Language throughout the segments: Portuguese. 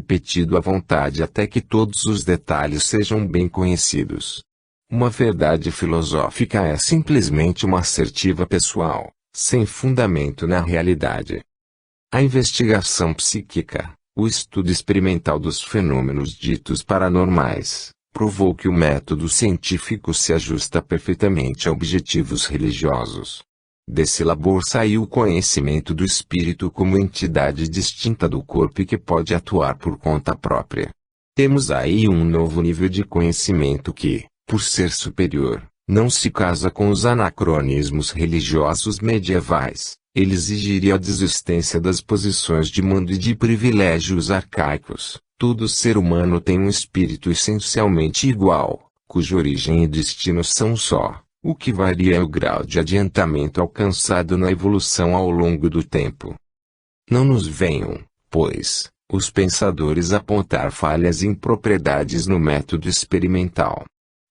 repetido à vontade até que todos os detalhes sejam bem conhecidos. Uma verdade filosófica é simplesmente uma assertiva pessoal, sem fundamento na realidade. A investigação psíquica, o estudo experimental dos fenômenos ditos paranormais, provou que o método científico se ajusta perfeitamente a objetivos religiosos. Desse labor saiu o conhecimento do espírito como entidade distinta do corpo e que pode atuar por conta própria. Temos aí um novo nível de conhecimento que, por ser superior, não se casa com os anacronismos religiosos medievais. Ele exigiria a desistência das posições de mando e de privilégios arcaicos. Todo ser humano tem um espírito essencialmente igual, cuja origem e destino são só. O que varia é o grau de adiantamento alcançado na evolução ao longo do tempo. Não nos venham, pois, os pensadores apontar falhas e impropriedades no método experimental.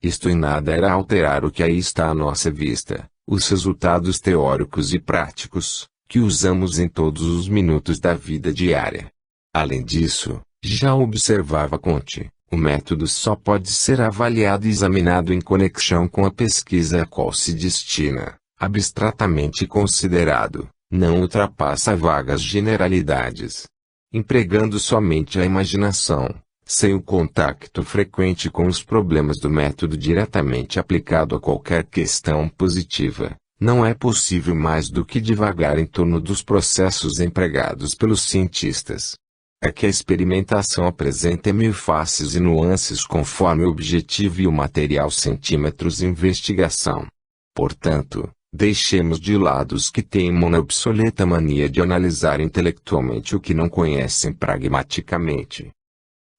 Isto em nada irá alterar o que aí está à nossa vista, os resultados teóricos e práticos, que usamos em todos os minutos da vida diária. Além disso, já observava Comte, o método só pode ser avaliado e examinado em conexão com a pesquisa a qual se destina, abstratamente considerado, não ultrapassa vagas generalidades. Empregando somente a imaginação, sem o contacto frequente com os problemas do método diretamente aplicado a qualquer questão positiva, não é possível mais do que divagar em torno dos processos empregados pelos cientistas. É que a experimentação apresenta mil faces e nuances conforme o objetivo e o material centímetros de investigação. Portanto, deixemos de lado os que teimam na obsoleta mania de analisar intelectualmente o que não conhecem pragmaticamente.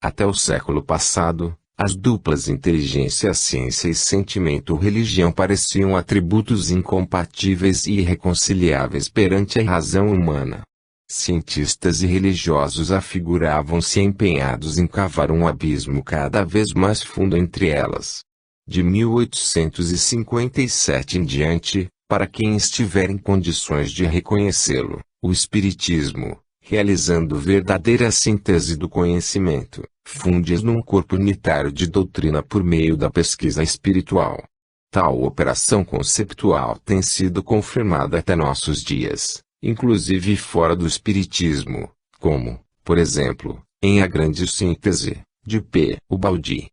Até o século passado, as duplas inteligência, ciência e sentimento ou religião pareciam atributos incompatíveis e irreconciliáveis perante a razão humana. Cientistas e religiosos afiguravam-se empenhados em cavar um abismo cada vez mais fundo entre elas. De 1857 em diante, para quem estiver em condições de reconhecê-lo, o Espiritismo, realizando verdadeira síntese do conhecimento, funde-as num corpo unitário de doutrina por meio da pesquisa espiritual. Tal operação conceptual tem sido confirmada até nossos dias, inclusive fora do Espiritismo, como, por exemplo, em A Grande Síntese, de P. Ubaldi.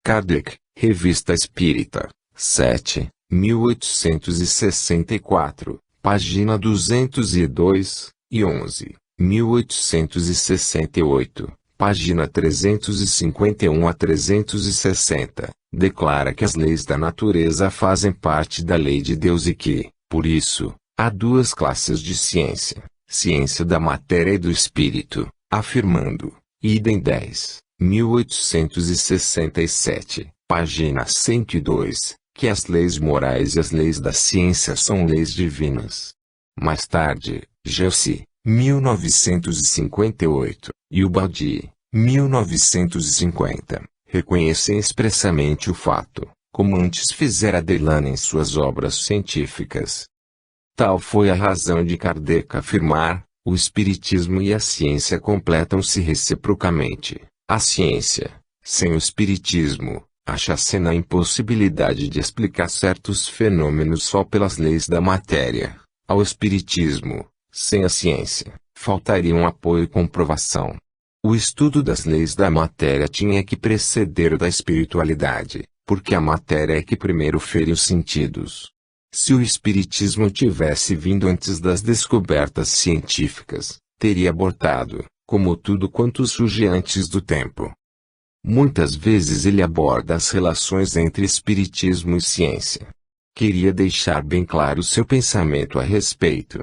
Kardec, Revista Espírita, 7, 1864, página 202, e 11, 1868, página 351 a 360, declara que as leis da natureza fazem parte da lei de Deus e que, por isso, há duas classes de ciência, ciência da matéria e do espírito, afirmando, idem 10, 1867, página 102, que as leis morais e as leis da ciência são leis divinas. Mais tarde, Gelsi, 1958, e Ubaldi, 1950, reconhecem expressamente o fato, como antes fizera Delano em suas obras científicas. Tal foi a razão de Kardec afirmar, o espiritismo e a ciência completam-se reciprocamente. A ciência, sem o espiritismo, acha-se na impossibilidade de explicar certos fenômenos só pelas leis da matéria. Ao espiritismo, sem a ciência, faltaria um apoio e comprovação. O estudo das leis da matéria tinha que preceder o da espiritualidade, porque a matéria é que primeiro fere os sentidos. Se o espiritismo tivesse vindo antes das descobertas científicas, teria abortado, como tudo quanto surge antes do tempo. Muitas vezes ele aborda as relações entre espiritismo e ciência. Queria deixar bem claro seu pensamento a respeito.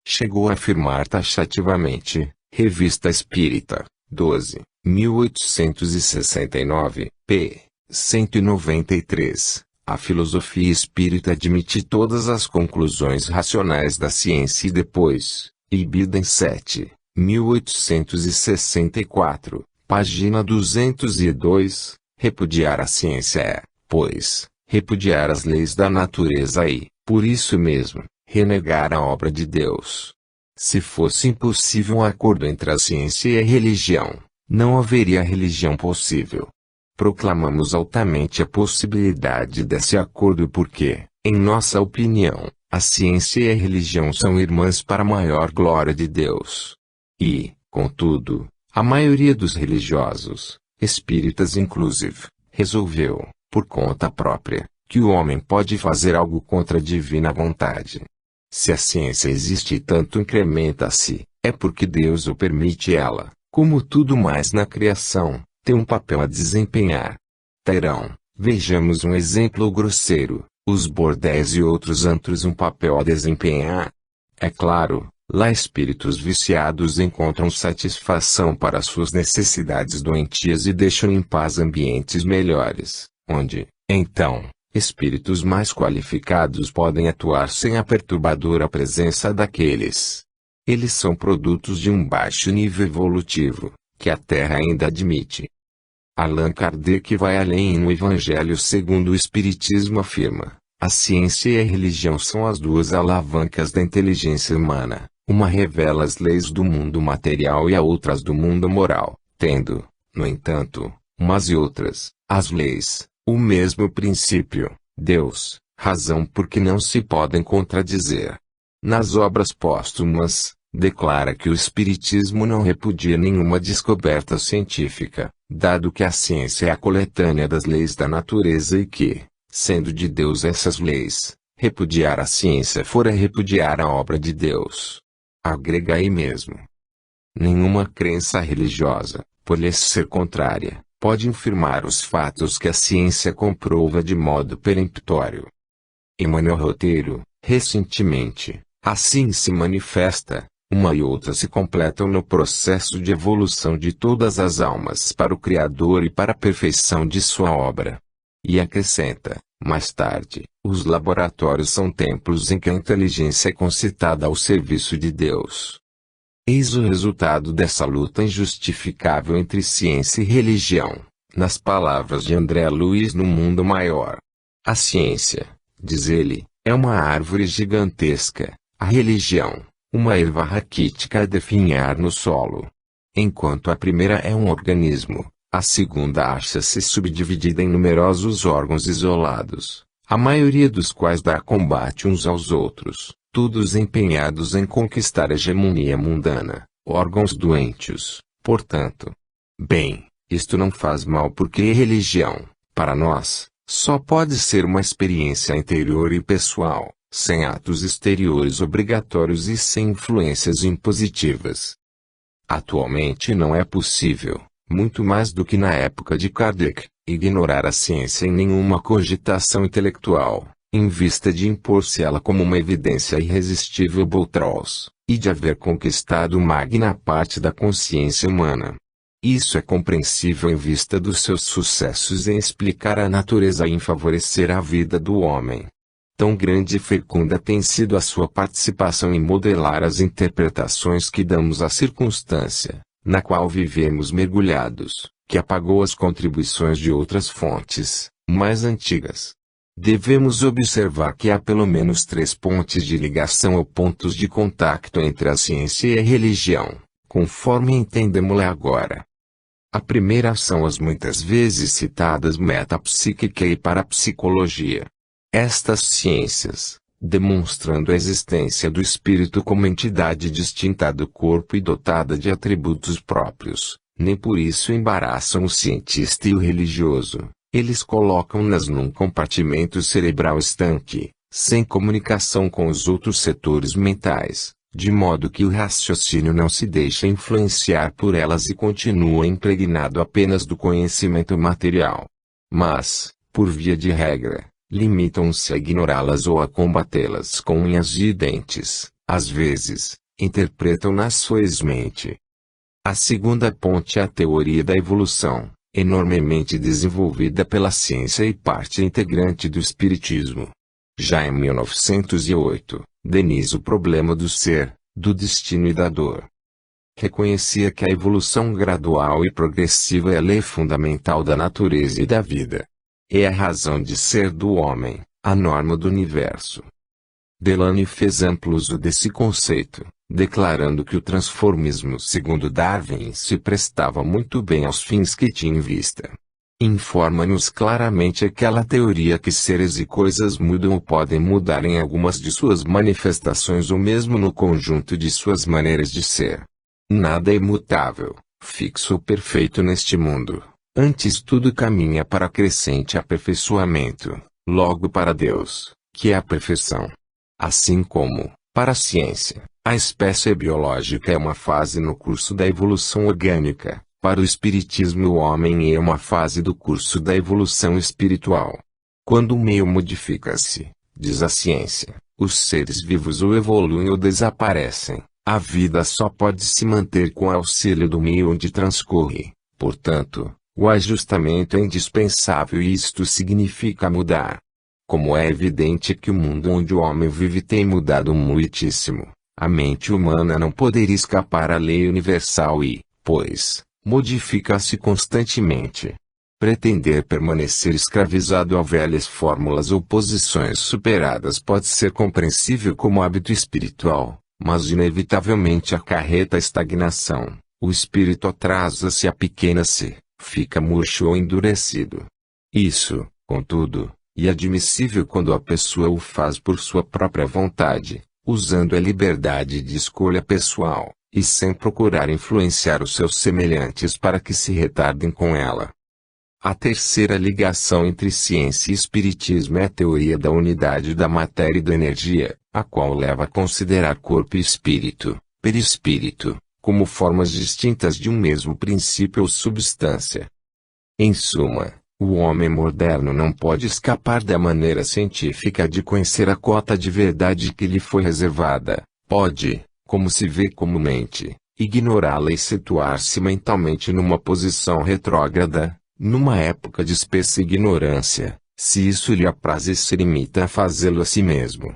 Chegou a afirmar taxativamente, Revista Espírita, 12, 1869, p. 193. A filosofia espírita admite todas as conclusões racionais da ciência e depois, Ibidem 7, 1864, página 202, repudiar a ciência é, pois, repudiar as leis da natureza e, por isso mesmo, renegar a obra de Deus. Se fosse impossível um acordo entre a ciência e a religião, não haveria religião possível. Proclamamos altamente a possibilidade desse acordo porque, em nossa opinião, a ciência e a religião são irmãs para a maior glória de Deus. E, contudo, a maioria dos religiosos, espíritas inclusive, resolveu, por conta própria, que o homem pode fazer algo contra a divina vontade. Se a ciência existe e tanto incrementa-se, é porque Deus o permite. Ela, como tudo mais na criação, tem um papel a desempenhar. Terão, vejamos um exemplo grosseiro, os bordéis e outros antros um papel a desempenhar. É claro, lá espíritos viciados encontram satisfação para suas necessidades doentias e deixam em paz ambientes melhores, onde, então, espíritos mais qualificados podem atuar sem a perturbadora presença daqueles. Eles são produtos de um baixo nível evolutivo, que a Terra ainda admite. Allan Kardec vai além e no Evangelho segundo o Espiritismo afirma, a ciência e a religião são as duas alavancas da inteligência humana, uma revela as leis do mundo material e a outra as do mundo moral, tendo, no entanto, umas e outras, as leis, o mesmo princípio, Deus, razão porque não se podem contradizer. Nas obras póstumas, declara que o Espiritismo não repudia nenhuma descoberta científica, dado que a ciência é a coletânea das leis da natureza e que, sendo de Deus essas leis, repudiar a ciência fora repudiar a obra de Deus. Agrega aí mesmo. Nenhuma crença religiosa, por lhes ser contrária, pode infirmar os fatos que a ciência comprova de modo peremptório. Emmanuel Roteiro, recentemente, assim se manifesta, uma e outra se completam no processo de evolução de todas as almas para o Criador e para a perfeição de sua obra. E acrescenta, mais tarde, os laboratórios são templos em que a inteligência é concitada ao serviço de Deus. Eis o resultado dessa luta injustificável entre ciência e religião, nas palavras de André Luiz no Mundo Maior. A ciência, diz ele, é uma árvore gigantesca, a religião, uma erva raquítica a definhar no solo. Enquanto a primeira é um organismo, a segunda acha-se subdividida em numerosos órgãos isolados, a maioria dos quais dá combate uns aos outros, todos empenhados em conquistar a hegemonia mundana, órgãos doentes, portanto. Bem, isto não faz mal porque religião, para nós, só pode ser uma experiência interior e pessoal, sem atos exteriores obrigatórios e sem influências impositivas. Atualmente não é possível, muito mais do que na época de Kardec, ignorar a ciência em nenhuma cogitação intelectual, em vista de impor-se ela como uma evidência irresistível outrós, e de haver conquistado magna parte da consciência humana. Isso é compreensível em vista dos seus sucessos em explicar a natureza e em favorecer a vida do homem. Tão grande e fecunda tem sido a sua participação em modelar as interpretações que damos à circunstância, na qual vivemos mergulhados, que apagou as contribuições de outras fontes, mais antigas. Devemos observar que há pelo menos 3 pontes de ligação ou pontos de contacto entre a ciência e a religião, conforme entendemos-la agora. A primeira são as muitas vezes citadas metapsíquica e parapsicologia. Estas ciências, demonstrando a existência do espírito como entidade distinta do corpo e dotada de atributos próprios, nem por isso embaraçam o cientista e o religioso. Eles colocam-nas num compartimento cerebral estanque, sem comunicação com os outros setores mentais, de modo que o raciocínio não se deixa influenciar por elas e continua impregnado apenas do conhecimento material. Mas, por via de regra, limitam-se a ignorá-las ou a combatê-las com unhas e dentes, às vezes, interpretam-nas soezmente. A segunda ponte é a teoria da evolução, enormemente desenvolvida pela ciência e parte integrante do espiritismo. Já em 1908, Denis o problema do ser, do destino e da dor. Reconhecia que a evolução gradual e progressiva é a lei fundamental da natureza e da vida. É a razão de ser do homem, a norma do universo. Delany fez amplo uso desse conceito, declarando que o transformismo segundo Darwin se prestava muito bem aos fins que tinha em vista. Informa-nos claramente aquela teoria que seres e coisas mudam ou podem mudar em algumas de suas manifestações ou mesmo no conjunto de suas maneiras de ser. Nada é imutável, fixo ou perfeito neste mundo, antes tudo caminha para crescente aperfeiçoamento, logo para Deus, que é a perfeição. Assim como, para a ciência, a espécie biológica é uma fase no curso da evolução orgânica, para o espiritismo o homem é uma fase do curso da evolução espiritual. Quando o meio modifica-se, diz a ciência, os seres vivos ou evoluem ou desaparecem, a vida só pode se manter com auxílio do meio onde transcorre. Portanto, o ajustamento é indispensável e isto significa mudar. Como é evidente que o mundo onde o homem vive tem mudado muitíssimo, a mente humana não poderia escapar à lei universal e, pois, modifica-se constantemente. Pretender permanecer escravizado a velhas fórmulas ou posições superadas pode ser compreensível como hábito espiritual, mas inevitavelmente acarreta estagnação. O espírito atrasa-se e apequena-se, fica murcho ou endurecido. Isso, contudo, é admissível quando a pessoa o faz por sua própria vontade, usando a liberdade de escolha pessoal, e sem procurar influenciar os seus semelhantes para que se retardem com ela. A terceira ligação entre ciência e espiritismo é a teoria da unidade da matéria e da energia, a qual leva a considerar corpo e espírito, perispírito, como formas distintas de um mesmo princípio ou substância. Em suma, o homem moderno não pode escapar da maneira científica de conhecer a cota de verdade que lhe foi reservada. Pode, como se vê comumente, ignorá-la e situar-se mentalmente numa posição retrógrada, numa época de espessa ignorância, se isso lhe apraz e se limita a fazê-lo a si mesmo.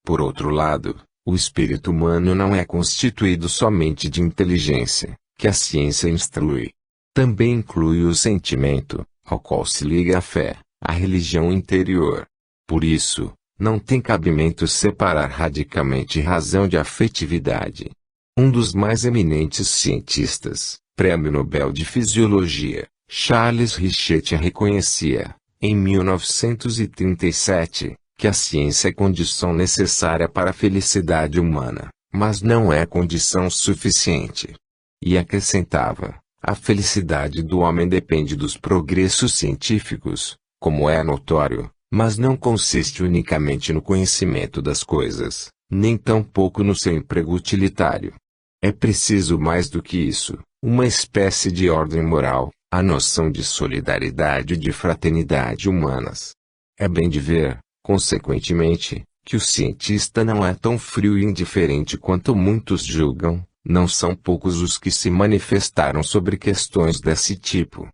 Por outro lado, o espírito humano não é constituído somente de inteligência, que a ciência instrui. Também inclui o sentimento, ao qual se liga a fé, a religião interior. Por isso, não tem cabimento separar radicalmente razão de afetividade. Um dos mais eminentes cientistas, Prêmio Nobel de Fisiologia, Charles Richet reconhecia, em 1937, que a ciência é condição necessária para a felicidade humana, mas não é condição suficiente. E acrescentava, a felicidade do homem depende dos progressos científicos, como é notório, mas não consiste unicamente no conhecimento das coisas, nem tampouco no seu emprego utilitário. É preciso mais do que isso, uma espécie de ordem moral, a noção de solidariedade e de fraternidade humanas. É bem de ver, consequentemente, que o cientista não é tão frio e indiferente quanto muitos julgam, não são poucos os que se manifestaram sobre questões desse tipo.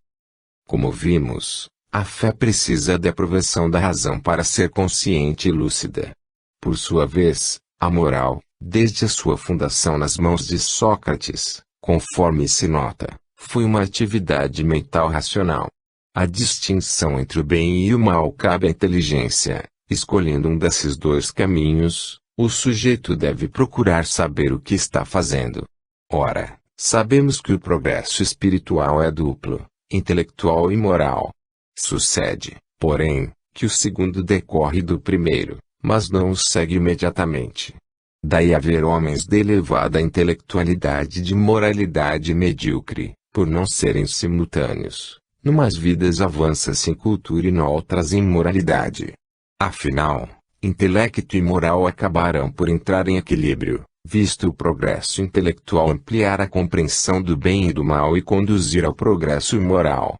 Como vimos, a fé precisa da aprovação da razão para ser consciente e lúcida. Por sua vez, a moral, desde a sua fundação nas mãos de Sócrates, conforme se nota, foi uma atividade mental racional. A distinção entre o bem e o mal cabe à inteligência. Escolhendo um desses dois caminhos, o sujeito deve procurar saber o que está fazendo. Ora, sabemos que o progresso espiritual é duplo, intelectual e moral. Sucede, porém, que o segundo decorre do primeiro, mas não o segue imediatamente. Daí haver homens de elevada intelectualidade e de moralidade medíocre, por não serem simultâneos. Numas vidas avança-se em cultura e noutras em moralidade. Afinal, intelecto e moral acabarão por entrar em equilíbrio, visto o progresso intelectual ampliar a compreensão do bem e do mal e conduzir ao progresso moral.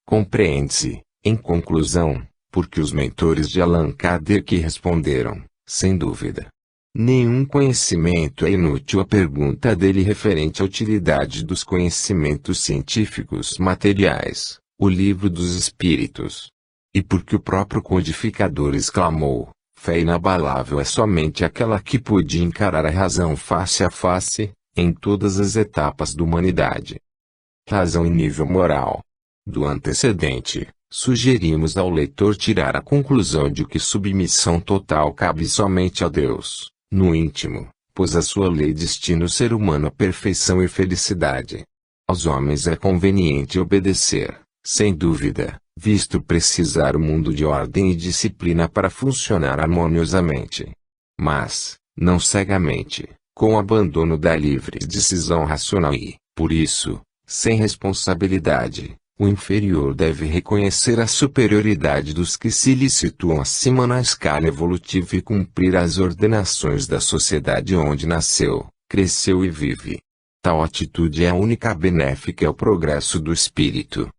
Compreende-se, em conclusão, porque os mentores de Allan Kardec responderam, sem dúvida. Nenhum conhecimento é inútil. A pergunta dele referente à utilidade dos conhecimentos científicos materiais, o livro dos espíritos. E porque o próprio codificador exclamou, fé inabalável é somente aquela que pôde encarar a razão face a face, em todas as etapas da humanidade. Razão em nível moral. Do antecedente, sugerimos ao leitor tirar a conclusão de que submissão total cabe somente a Deus, no íntimo, pois a sua lei destina o ser humano à perfeição e felicidade. Aos homens é conveniente obedecer, sem dúvida, visto precisar o mundo de ordem e disciplina para funcionar harmoniosamente. Mas, não cegamente, com o abandono da livre decisão racional e, por isso, sem responsabilidade, o inferior deve reconhecer a superioridade dos que se lhe situam acima na escala evolutiva e cumprir as ordenações da sociedade onde nasceu, cresceu e vive. Tal atitude é a única benéfica ao progresso do espírito.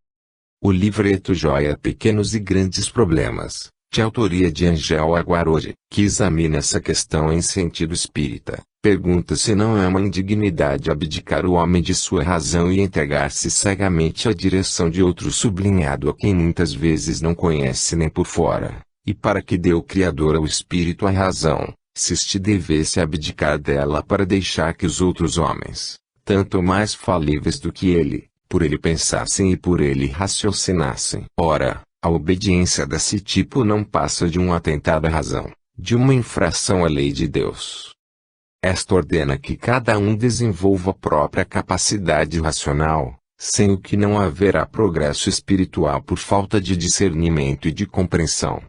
O livreto Joia Pequenos e Grandes Problemas, de autoria de Angel Aguarori, que examina essa questão em sentido espírita, pergunta se não é uma indignidade abdicar o homem de sua razão e entregar-se cegamente à direção de outro sublinhado a quem muitas vezes não conhece nem por fora, e para que dê o Criador ao espírito a razão, se este devesse abdicar dela para deixar que os outros homens, tanto mais falíveis do que ele, por ele pensassem e por ele raciocinassem. Ora, a obediência desse tipo não passa de um atentado à razão, de uma infração à lei de Deus. Esta ordena que cada um desenvolva a própria capacidade racional, sem o que não haverá progresso espiritual por falta de discernimento e de compreensão.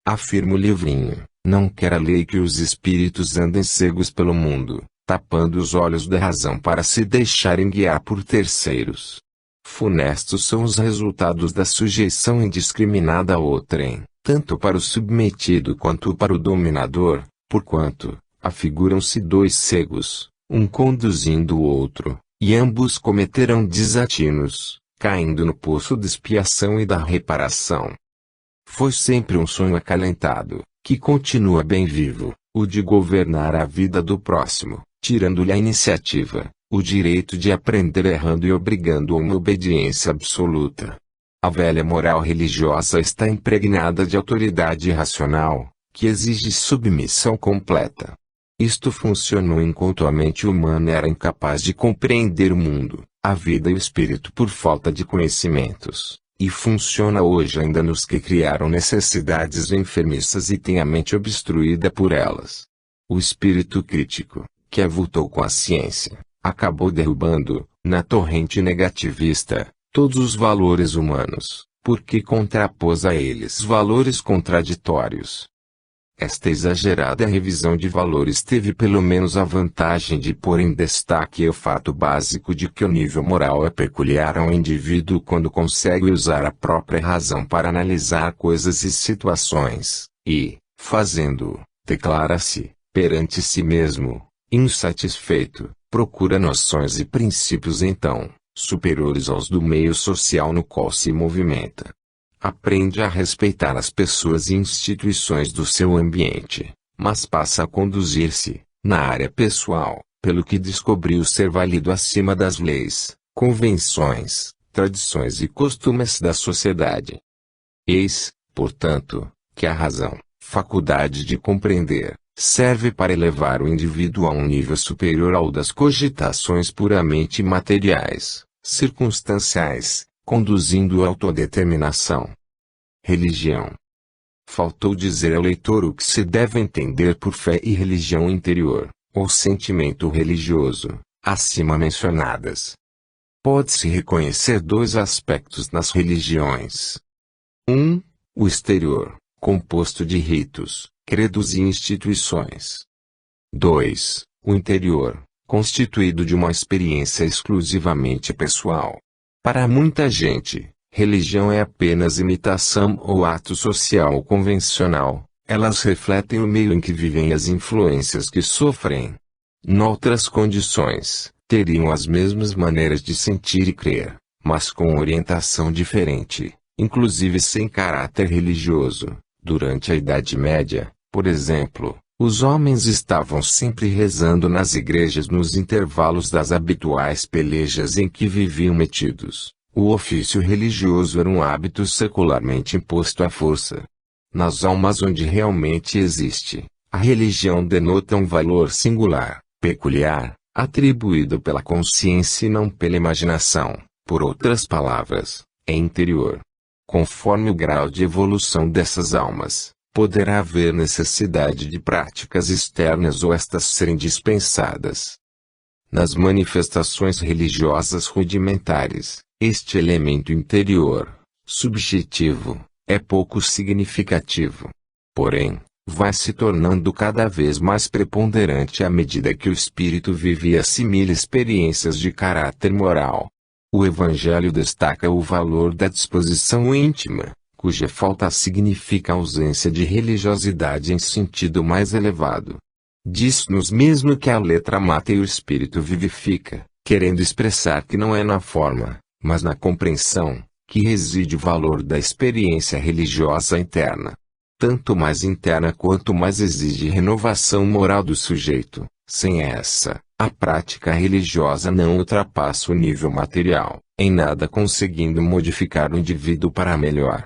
Afirma o livrinho, não quer a lei que os espíritos andem cegos pelo mundo, tapando os olhos da razão para se deixarem guiar por terceiros. Funestos são os resultados da sujeição indiscriminada a outrem, tanto para o submetido quanto para o dominador, porquanto afiguram-se dois cegos, um conduzindo o outro, e ambos cometerão desatinos, caindo no poço da expiação e da reparação. Foi sempre um sonho acalentado, que continua bem vivo, o de governar a vida do próximo, tirando-lhe a iniciativa, o direito de aprender errando e obrigando a uma obediência absoluta. A velha moral religiosa está impregnada de autoridade racional, que exige submissão completa. Isto funcionou enquanto a mente humana era incapaz de compreender o mundo, a vida e o espírito por falta de conhecimentos, e funciona hoje ainda nos que criaram necessidades enfermiças e têm a mente obstruída por elas. O espírito crítico, que avultou com a ciência, acabou derrubando, na torrente negativista, todos os valores humanos, porque contrapôs a eles valores contraditórios. Esta exagerada revisão de valores teve pelo menos a vantagem de pôr em destaque o fato básico de que o nível moral é peculiar ao indivíduo quando consegue usar a própria razão para analisar coisas e situações, e, fazendo-o, declara-se, perante si mesmo, insatisfeito, procura noções e princípios então, superiores aos do meio social no qual se movimenta. Aprende a respeitar as pessoas e instituições do seu ambiente, mas passa a conduzir-se, na área pessoal, pelo que descobriu ser válido acima das leis, convenções, tradições e costumes da sociedade. Eis, portanto, que a razão, faculdade de compreender, serve para elevar o indivíduo a um nível superior ao das cogitações puramente materiais, circunstanciais, conduzindo à autodeterminação. Religião. Faltou dizer ao leitor o que se deve entender por fé e religião interior, ou sentimento religioso, acima mencionadas. Pode-se reconhecer dois aspectos nas religiões. 1. O exterior, composto de ritos, credos e instituições. 2. O interior, constituído de uma experiência exclusivamente pessoal. Para muita gente, religião é apenas imitação ou ato social convencional, elas refletem o meio em que vivem e as influências que sofrem. Noutras condições, teriam as mesmas maneiras de sentir e crer, mas com orientação diferente, inclusive sem caráter religioso. Durante a Idade Média, por exemplo, os homens estavam sempre rezando nas igrejas nos intervalos das habituais pelejas em que viviam metidos. O ofício religioso era um hábito secularmente imposto à força. Nas almas onde realmente existe, a religião denota um valor singular, peculiar, atribuído pela consciência e não pela imaginação, por outras palavras, é interior. Conforme o grau de evolução dessas almas, poderá haver necessidade de práticas externas ou estas serem dispensadas. Nas manifestações religiosas rudimentares, este elemento interior, subjetivo, é pouco significativo. Porém, vai se tornando cada vez mais preponderante à medida que o espírito vive e assimila experiências de caráter moral. O Evangelho destaca o valor da disposição íntima, cuja falta significa a ausência de religiosidade em sentido mais elevado. Diz-nos mesmo que a letra mata e o espírito vivifica, querendo expressar que não é na forma, mas na compreensão, que reside o valor da experiência religiosa interna. Tanto mais interna quanto mais exige renovação moral do sujeito. Sem essa, a prática religiosa não ultrapassa o nível material, em nada conseguindo modificar o indivíduo para melhor.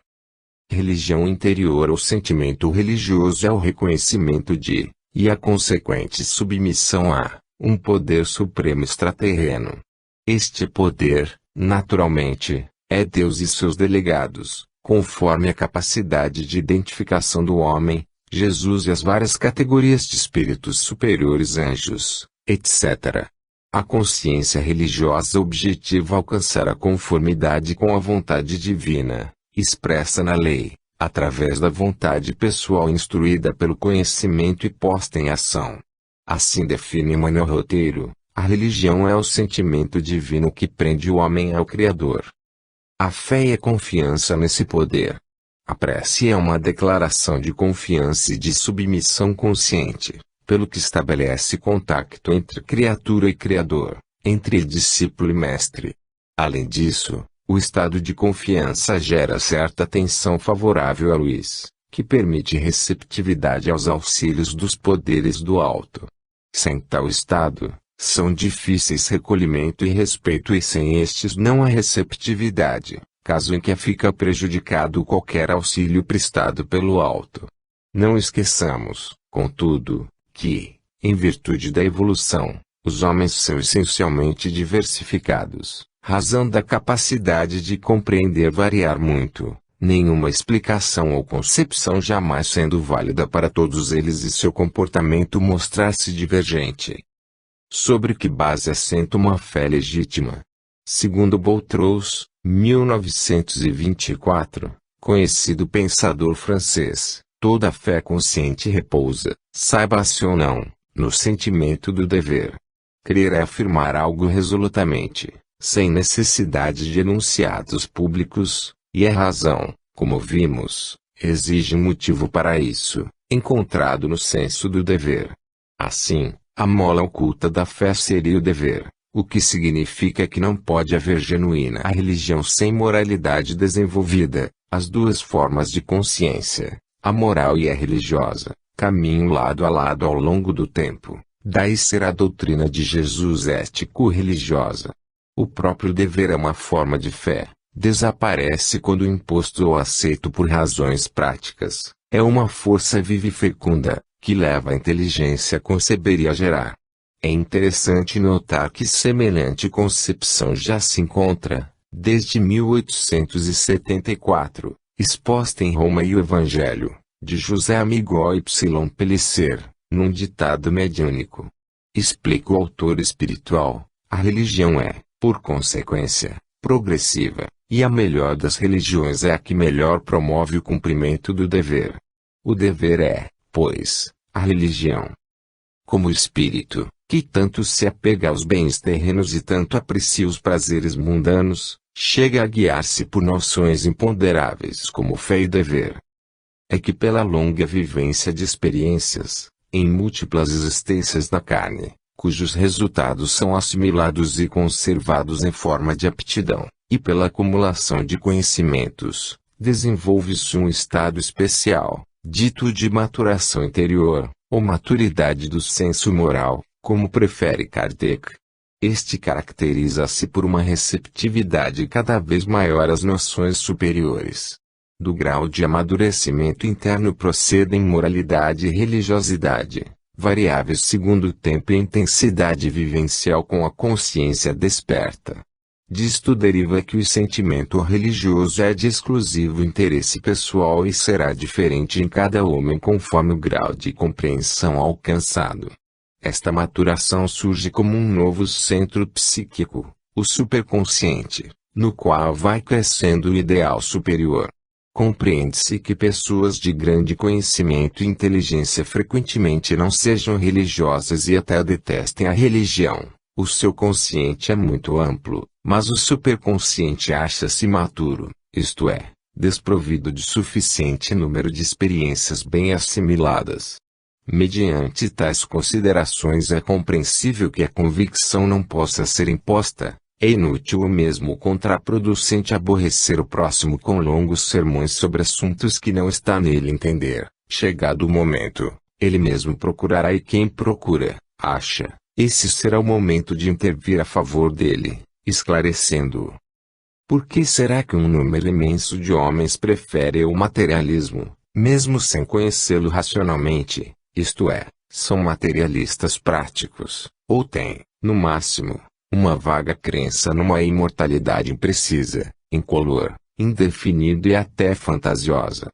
Religião interior ou sentimento religioso é o reconhecimento de, e a consequente submissão a, um poder supremo extraterreno. Este poder, naturalmente, é Deus e seus delegados, conforme a capacidade de identificação do homem, Jesus e as várias categorias de espíritos superiores, anjos, etc. A consciência religiosa objetiva alcançar a conformidade com a vontade divina, expressa na lei, através da vontade pessoal instruída pelo conhecimento e posta em ação. Assim define Manuel Roteiro, a religião é o sentimento divino que prende o homem ao Criador. A fé é confiança nesse poder. A prece é uma declaração de confiança e de submissão consciente, pelo que estabelece contato entre criatura e Criador, entre discípulo e mestre. Além disso, o estado de confiança gera certa tensão favorável à luz, que permite receptividade aos auxílios dos poderes do alto. Sem tal estado, são difíceis recolhimento e respeito e sem estes não há receptividade, caso em que fica prejudicado qualquer auxílio prestado pelo alto. Não esqueçamos, contudo, que, em virtude da evolução, os homens são essencialmente diversificados, razão da capacidade de compreender variar muito, nenhuma explicação ou concepção jamais sendo válida para todos eles e seu comportamento mostrar-se divergente. Sobre que base assenta uma fé legítima? Segundo Boutros, 1924, conhecido pensador francês, toda fé consciente repousa, saiba-se ou não, no sentimento do dever. Crer é afirmar algo resolutamente, sem necessidade de enunciados públicos, e a razão, como vimos, exige motivo para isso, encontrado no senso do dever. Assim, a mola oculta da fé seria o dever, o que significa que não pode haver genuína religião sem moralidade desenvolvida. As duas formas de consciência, a moral e a religiosa, caminham lado a lado ao longo do tempo. Daí ser a doutrina de Jesus ético-religiosa. O próprio dever é uma forma de fé, desaparece quando imposto ou aceito por razões práticas, é uma força viva e fecunda, que leva a inteligência a conceber e a gerar. É interessante notar que semelhante concepção já se encontra, desde 1874, exposta em Roma e o Evangelho, de José Amigo Y. Pellicer, num ditado mediúnico. Explica o autor espiritual, a religião é, por consequência, progressiva, e a melhor das religiões é a que melhor promove o cumprimento do dever. O dever é, pois, a religião. Como o espírito, que tanto se apega aos bens terrenos e tanto aprecia os prazeres mundanos, chega a guiar-se por noções imponderáveis como fé e dever. É que pela longa vivência de experiências, em múltiplas existências da carne, cujos resultados são assimilados e conservados em forma de aptidão, e pela acumulação de conhecimentos, desenvolve-se um estado especial, dito de maturação interior, ou maturidade do senso moral, como prefere Kardec. Este caracteriza-se por uma receptividade cada vez maior às noções superiores. Do grau de amadurecimento interno procedem moralidade e religiosidade, variáveis segundo o tempo e intensidade vivencial com a consciência desperta. Disto deriva que o sentimento religioso é de exclusivo interesse pessoal e será diferente em cada homem conforme o grau de compreensão alcançado. Esta maturação surge como um novo centro psíquico, o superconsciente, no qual vai crescendo o ideal superior. Compreende-se que pessoas de grande conhecimento e inteligência frequentemente não sejam religiosas e até detestem a religião. O seu consciente é muito amplo, mas o superconsciente acha-se maturo, isto é, desprovido de suficiente número de experiências bem assimiladas. Mediante tais considerações é compreensível que a convicção não possa ser imposta. É inútil ou mesmo contraproducente aborrecer o próximo com longos sermões sobre assuntos que não está nele entender. Chegado o momento, ele mesmo procurará e quem procura, acha. Esse será o momento de intervir a favor dele, esclarecendo-o. Por que será que um número imenso de homens prefere o materialismo, mesmo sem conhecê-lo racionalmente, isto é, são materialistas práticos, ou têm, no máximo, uma vaga crença numa imortalidade imprecisa, incolor, indefinida e até fantasiosa?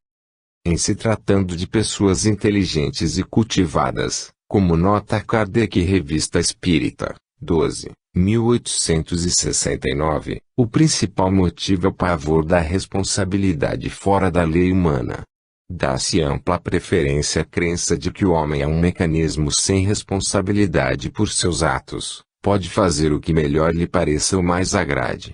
Em se tratando de pessoas inteligentes e cultivadas, como nota Kardec Revista Espírita, 12, 1869, o principal motivo é o pavor da responsabilidade fora da lei humana. Dá-se ampla preferência à crença de que o homem é um mecanismo sem responsabilidade por seus atos, pode fazer o que melhor lhe pareça ou mais agrade.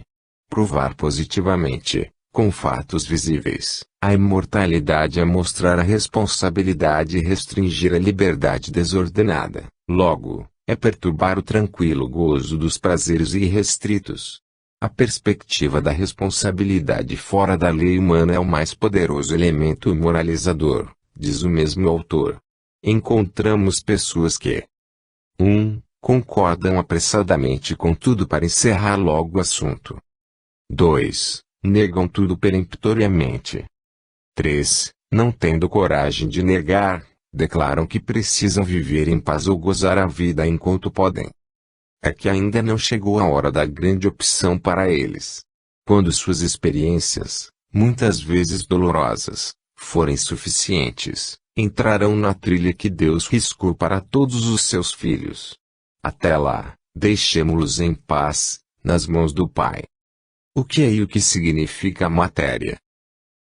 Provar positivamente, com fatos visíveis, a imortalidade é mostrar a responsabilidade e restringir a liberdade desordenada. Logo, é perturbar o tranquilo gozo dos prazeres irrestritos. A perspectiva da responsabilidade fora da lei humana é o mais poderoso elemento moralizador, diz o mesmo autor. Encontramos pessoas que 1. Concordam apressadamente com tudo para encerrar logo o assunto. 2. Negam tudo peremptoriamente. 3. Não tendo coragem de negar, declaram que precisam viver em paz ou gozar a vida enquanto podem. É que ainda não chegou a hora da grande opção para eles. Quando suas experiências, muitas vezes dolorosas, forem suficientes, entrarão na trilha que Deus riscou para todos os seus filhos. Até lá, deixemo-los em paz, nas mãos do Pai. O que é e o que significa a matéria?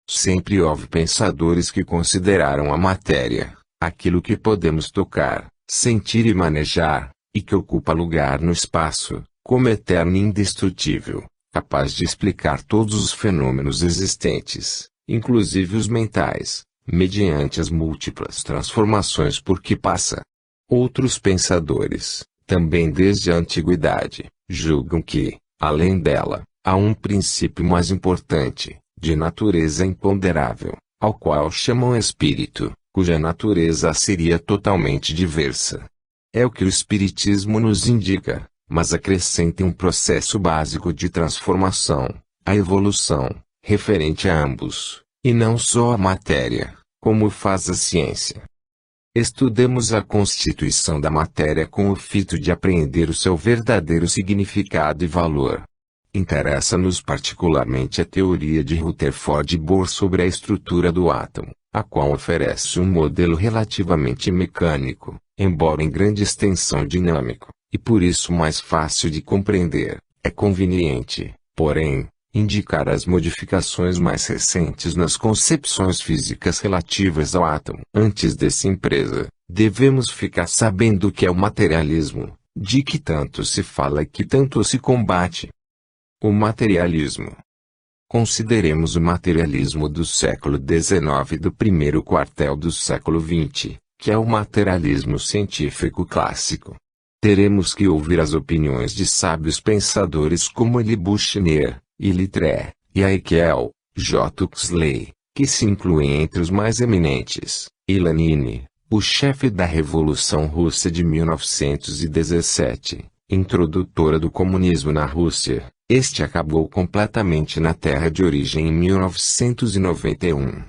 Sempre houve pensadores que consideraram a matéria, aquilo que podemos tocar, sentir e manejar, e que ocupa lugar no espaço, como eterno e indestrutível, capaz de explicar todos os fenômenos existentes, inclusive os mentais, mediante as múltiplas transformações por que passa. Outros pensadores, também desde a antiguidade, julgam que, além dela, há um princípio mais importante, de natureza imponderável, ao qual chamam espírito, cuja natureza seria totalmente diversa. É o que o Espiritismo nos indica, mas acrescenta um processo básico de transformação, a evolução, referente a ambos, e não só a matéria, como faz a ciência. Estudemos a constituição da matéria com o fito de apreender o seu verdadeiro significado e valor. Interessa-nos particularmente a teoria de Rutherford Bohr sobre a estrutura do átomo, a qual oferece um modelo relativamente mecânico, embora em grande extensão dinâmico, e por isso mais fácil de compreender. É conveniente, porém, indicar as modificações mais recentes nas concepções físicas relativas ao átomo. Antes dessa empresa, devemos ficar sabendo o que é o materialismo, de que tanto se fala e que tanto se combate. O materialismo. Consideremos o materialismo do século XIX e do primeiro quartel do século XX, que é o materialismo científico clássico. Teremos que ouvir as opiniões de sábios pensadores como Elie Bouchner, Littré, e Haeckel, J. Huxley, que se incluem entre os mais eminentes, e Lenine, o chefe da Revolução Russa de 1917, introdutora do comunismo na Rússia. Este acabou completamente na terra de origem em 1991.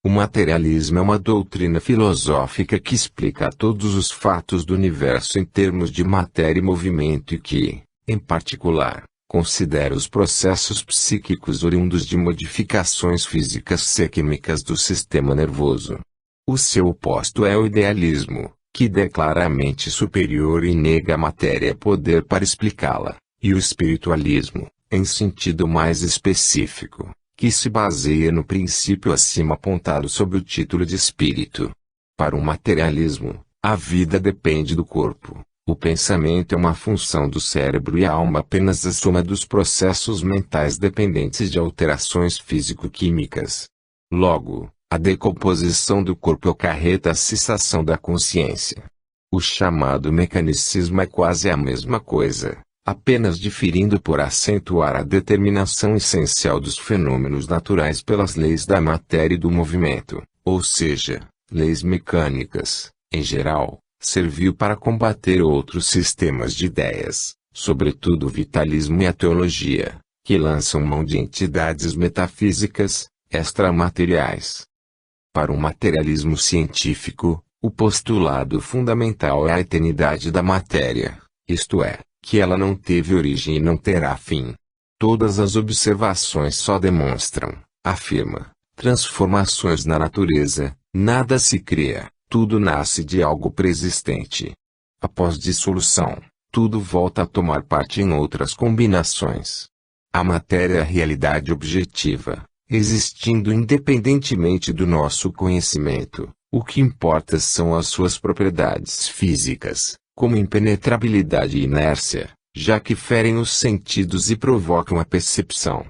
O materialismo é uma doutrina filosófica que explica todos os fatos do universo em termos de matéria e movimento e que, em particular, considera os processos psíquicos oriundos de modificações físicas e químicas do sistema nervoso. O seu oposto é o idealismo, que declara a mente superior e nega a matéria poder para explicá-la, e o espiritualismo, em sentido mais específico, que se baseia no princípio acima apontado sob o título de espírito. Para o materialismo, a vida depende do corpo, o pensamento é uma função do cérebro e a alma apenas a soma dos processos mentais dependentes de alterações físico-químicas. Logo, a decomposição do corpo acarreta a cessação da consciência. O chamado mecanicismo é quase a mesma coisa, apenas diferindo por acentuar a determinação essencial dos fenômenos naturais pelas leis da matéria e do movimento, ou seja, leis mecânicas, em geral, serviu para combater outros sistemas de ideias, sobretudo o vitalismo e a teologia, que lançam mão de entidades metafísicas, extramateriais. Para o materialismo científico, o postulado fundamental é a eternidade da matéria, isto é, que ela não teve origem e não terá fim. Todas as observações só demonstram, afirma, transformações na natureza, nada se cria, tudo nasce de algo preexistente. Após dissolução, tudo volta a tomar parte em outras combinações. A matéria é a realidade objetiva, existindo independentemente do nosso conhecimento. O que importa são as suas propriedades físicas, como impenetrabilidade e inércia, já que ferem os sentidos e provocam a percepção.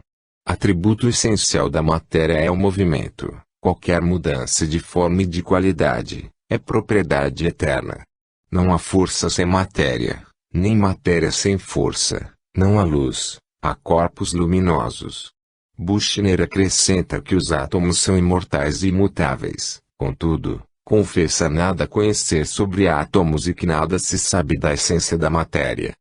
Atributo essencial da matéria é o movimento. Qualquer mudança de forma e de qualidade é propriedade eterna. Não há força sem matéria, nem matéria sem força. Não há luz, há corpos luminosos. Buchner acrescenta que os átomos são imortais e imutáveis. Contudo, confessa nada conhecer sobre átomos e que nada se sabe da essência da matéria.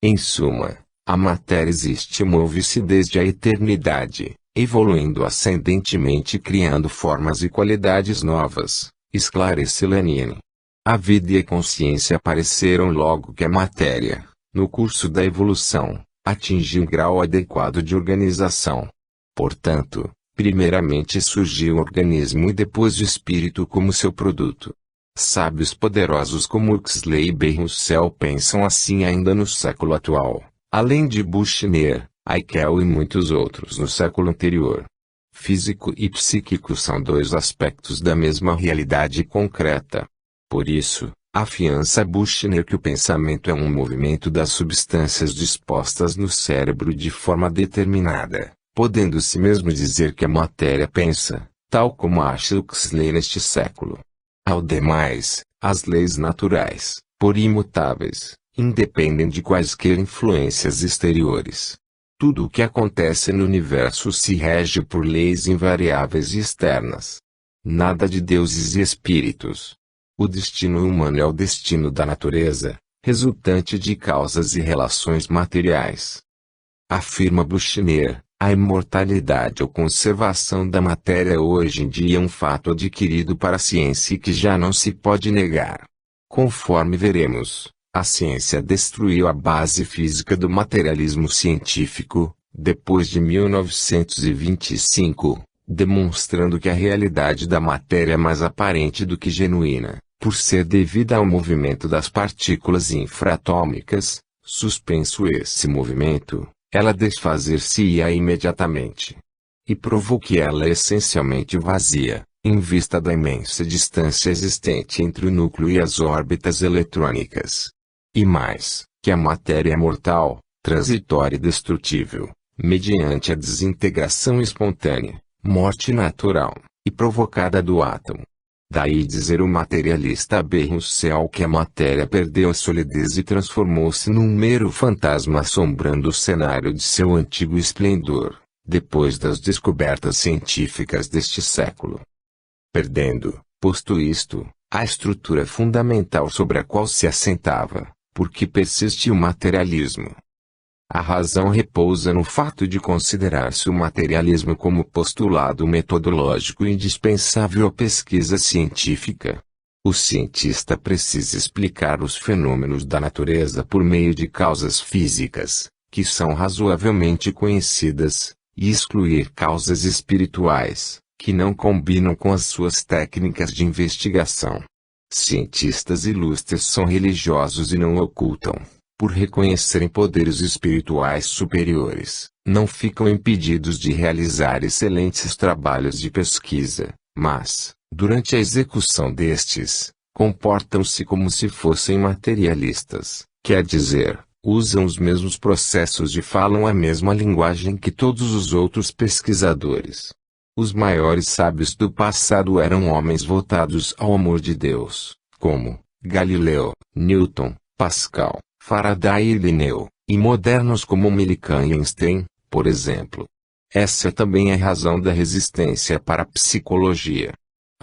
Em suma, a matéria existe e move-se desde a eternidade, evoluindo ascendentemente e criando formas e qualidades novas, esclarece Lenin. A vida e a consciência apareceram logo que a matéria, no curso da evolução, atingiu um grau adequado de organização. Portanto, primeiramente surgiu o organismo e depois o espírito como seu produto. Sábios poderosos como Huxley e Russell pensam assim ainda no século atual, além de Buchner, Haeckel e muitos outros no século anterior. Físico e psíquico são dois aspectos da mesma realidade concreta. Por isso, afiança Buchner que o pensamento é um movimento das substâncias dispostas no cérebro de forma determinada, podendo-se mesmo dizer que a matéria pensa, tal como acha Huxley neste século. Ao demais, as leis naturais, por imutáveis, independem de quaisquer influências exteriores. Tudo o que acontece no universo se rege por leis invariáveis e externas. Nada de deuses e espíritos. O destino humano é o destino da natureza, resultante de causas e relações materiais. Afirma Buchner, a imortalidade ou conservação da matéria hoje em dia é um fato adquirido para a ciência e que já não se pode negar. Conforme veremos, a ciência destruiu a base física do materialismo científico, depois de 1925, demonstrando que a realidade da matéria é mais aparente do que genuína, por ser devida ao movimento das partículas infraatômicas. Suspenso esse movimento, ela desfazer-se-ia imediatamente. E provou que ela é essencialmente vazia, em vista da imensa distância existente entre o núcleo e as órbitas eletrônicas. E mais, que a matéria é mortal, transitória e destrutível, mediante a desintegração espontânea, morte natural, e provocada do átomo. Daí dizer o materialista B. Russell que a matéria perdeu a solidez e transformou-se num mero fantasma assombrando o cenário de seu antigo esplendor, depois das descobertas científicas deste século. Perdendo, posto isto, a estrutura fundamental sobre a qual se assentava, porque persiste o materialismo. A razão repousa no fato de considerar-se o materialismo como postulado metodológico indispensável à pesquisa científica. O cientista precisa explicar os fenômenos da natureza por meio de causas físicas, que são razoavelmente conhecidas, e excluir causas espirituais, que não combinam com as suas técnicas de investigação. Cientistas ilustres são religiosos e não ocultam, por reconhecerem poderes espirituais superiores, não ficam impedidos de realizar excelentes trabalhos de pesquisa, mas, durante a execução destes, comportam-se como se fossem materialistas, quer dizer, usam os mesmos processos e falam a mesma linguagem que todos os outros pesquisadores. Os maiores sábios do passado eram homens voltados ao amor de Deus, como Galileu, Newton, Pascal, Faraday e Linneu, e modernos como Millikan e Einstein, por exemplo. Essa também é a razão da resistência para a psicologia.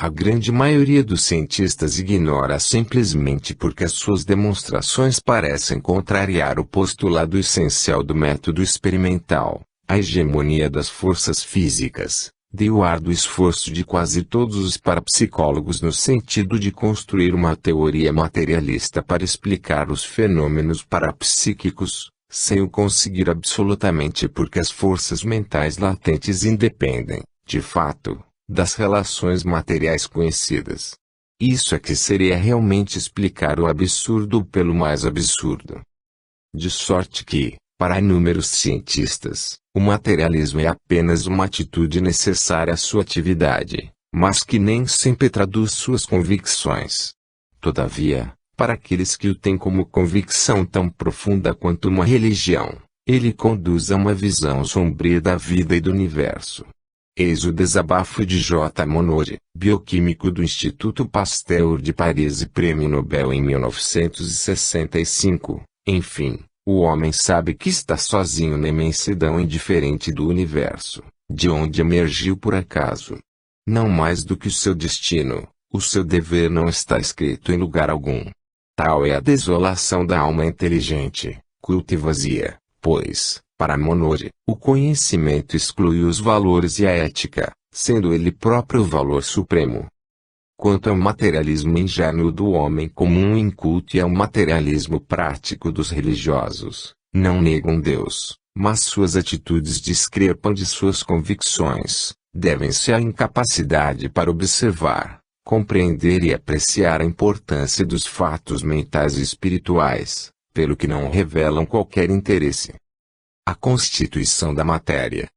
A grande maioria dos cientistas ignora simplesmente porque as suas demonstrações parecem contrariar o postulado essencial do método experimental, a hegemonia das forças físicas. Deu árduo esforço de quase todos os parapsicólogos no sentido de construir uma teoria materialista para explicar os fenômenos parapsíquicos, sem o conseguir absolutamente porque as forças mentais latentes independem, de fato, das relações materiais conhecidas. Isso é que seria realmente explicar o absurdo pelo mais absurdo. De sorte que, para inúmeros cientistas, o materialismo é apenas uma atitude necessária à sua atividade, mas que nem sempre traduz suas convicções. Todavia, para aqueles que o têm como convicção tão profunda quanto uma religião, ele conduz a uma visão sombria da vida e do universo. Eis o desabafo de J. Monod, bioquímico do Instituto Pasteur de Paris e Prêmio Nobel em 1965. Enfim, o homem sabe que está sozinho na imensidão indiferente do universo, de onde emergiu por acaso. Não mais do que o seu destino, o seu dever não está escrito em lugar algum. Tal é a desolação da alma inteligente, culta e vazia, pois, para Monod, o conhecimento exclui os valores e a ética, sendo ele próprio o valor supremo. Quanto ao materialismo ingênuo do homem comum e inculto e ao materialismo prático dos religiosos, não negam Deus, mas suas atitudes discrepam de suas convicções, devem-se à incapacidade para observar, compreender e apreciar a importância dos fatos mentais e espirituais, pelo que não revelam qualquer interesse. A constituição da matéria.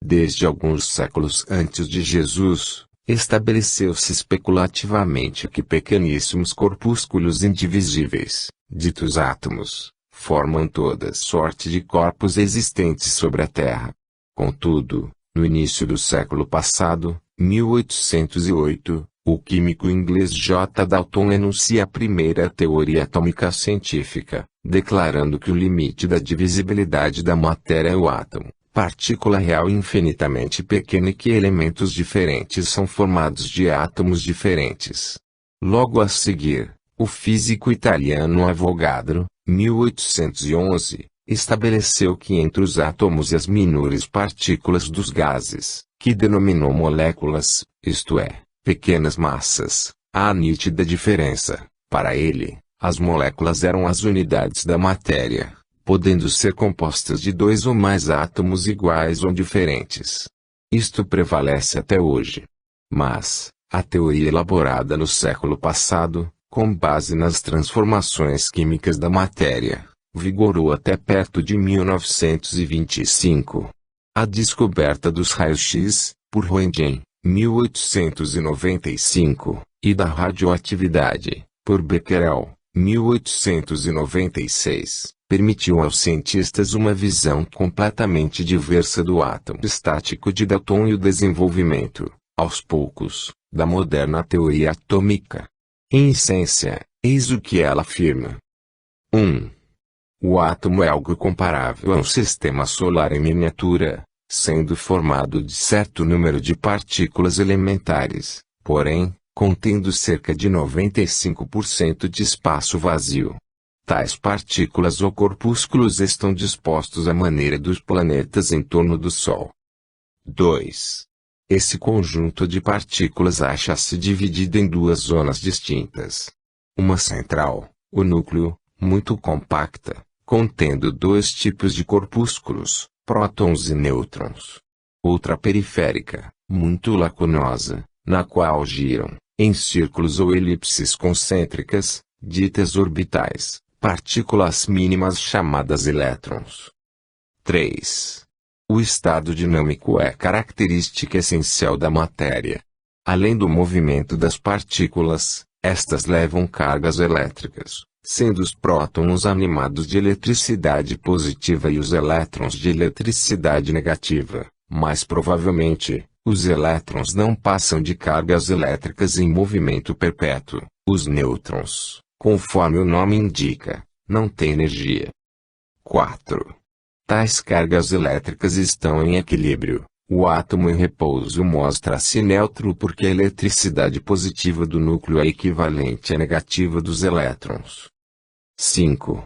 Desde alguns séculos antes de Jesus, estabeleceu-se especulativamente que pequeníssimos corpúsculos indivisíveis, ditos átomos, formam toda sorte de corpos existentes sobre a Terra. Contudo, no início do século passado, 1808, o químico inglês J. Dalton enuncia a primeira teoria atômica científica, declarando que o limite da divisibilidade da matéria é o átomo, partícula real infinitamente pequena e que elementos diferentes são formados de átomos diferentes. Logo a seguir, o físico italiano Avogadro, 1811, estabeleceu que entre os átomos e as menores partículas dos gases, que denominou moléculas, isto é, pequenas massas, há nítida diferença. Para ele, as moléculas eram as unidades da matéria, podendo ser compostas de dois ou mais átomos iguais ou diferentes. Isto prevalece até hoje. Mas, a teoria elaborada no século passado, com base nas transformações químicas da matéria, vigorou até perto de 1925. A descoberta dos raios-x, por Roentgen, 1895, e da radioatividade, por Becquerel, 1896, permitiu aos cientistas uma visão completamente diversa do átomo estático de Dalton e o desenvolvimento, aos poucos, da moderna teoria atômica. Em essência, eis o que ela afirma. 1. O átomo é algo comparável a um sistema solar em miniatura, sendo formado de certo número de partículas elementares, porém, contendo cerca de 95% de espaço vazio. Tais partículas ou corpúsculos estão dispostos à maneira dos planetas em torno do Sol. 2. Esse conjunto de partículas acha-se dividido em duas zonas distintas. Uma central, o núcleo, muito compacta, contendo dois tipos de corpúsculos, prótons e nêutrons. Outra periférica, muito lacunosa, na qual giram, em círculos ou elipses concêntricas, ditas orbitais, partículas mínimas chamadas elétrons. 3. O estado dinâmico é característica essencial da matéria. Além do movimento das partículas, estas levam cargas elétricas, sendo os prótons animados de eletricidade positiva e os elétrons de eletricidade negativa. Mais provavelmente, os elétrons não passam de cargas elétricas em movimento perpétuo. Os nêutrons, conforme o nome indica, não têm energia. 4. Tais cargas elétricas estão em equilíbrio. O átomo em repouso mostra-se neutro porque a eletricidade positiva do núcleo é equivalente à negativa dos elétrons. 5.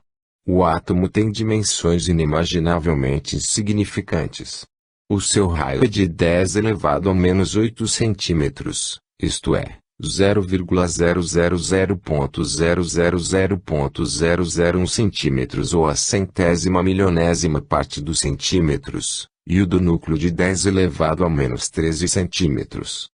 O átomo tem dimensões inimaginavelmente insignificantes. O seu raio é de 10 elevado a menos 8 centímetros, isto é, 0,000.000.001 centímetros ou a centésima milionésima parte dos centímetros, e o do núcleo de 10 elevado a menos 13 centímetros.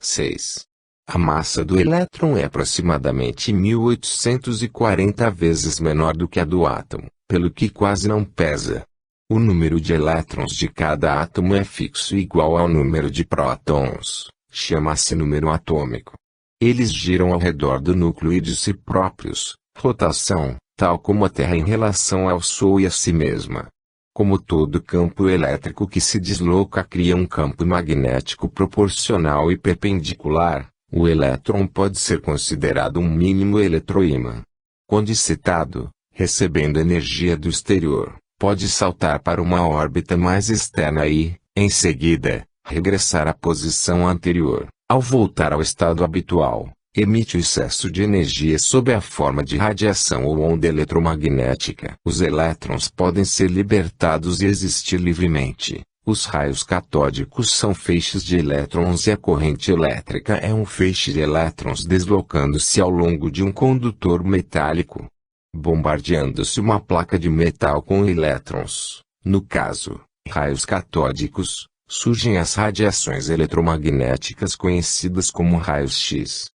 6. A massa do elétron é aproximadamente 1840 vezes menor do que a do átomo, pelo que quase não pesa. O número de elétrons de cada átomo é fixo e igual ao número de prótons, chama-se número atômico. Eles giram ao redor do núcleo e de si próprios, rotação, tal como a Terra em relação ao Sol e a si mesma. Como todo campo elétrico que se desloca cria um campo magnético proporcional e perpendicular, o elétron pode ser considerado um mínimo eletroímã. Quando excitado, recebendo energia do exterior, pode saltar para uma órbita mais externa e, em seguida, regressar à posição anterior. Ao voltar ao estado habitual, emite o excesso de energia sob a forma de radiação ou onda eletromagnética. Os elétrons podem ser libertados e existir livremente. Os raios catódicos são feixes de elétrons e a corrente elétrica é um feixe de elétrons deslocando-se ao longo de um condutor metálico, bombardeando-se uma placa de metal com elétrons. No caso, raios catódicos, surgem as radiações eletromagnéticas conhecidas como raios X.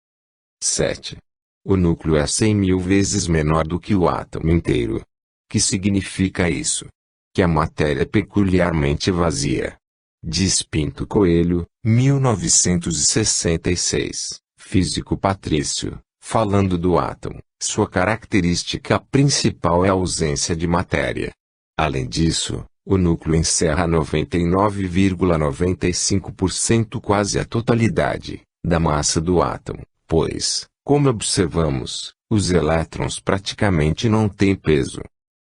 7. O núcleo é 100.000 vezes menor do que o átomo inteiro. Que significa isso? Que a matéria é peculiarmente vazia. Diz Pinto Coelho, 1966, físico patrício, falando do átomo. Sua característica principal é a ausência de matéria. Além disso, o núcleo encerra 99,95%, quase a totalidade, da massa do átomo, pois, como observamos, os elétrons praticamente não têm peso.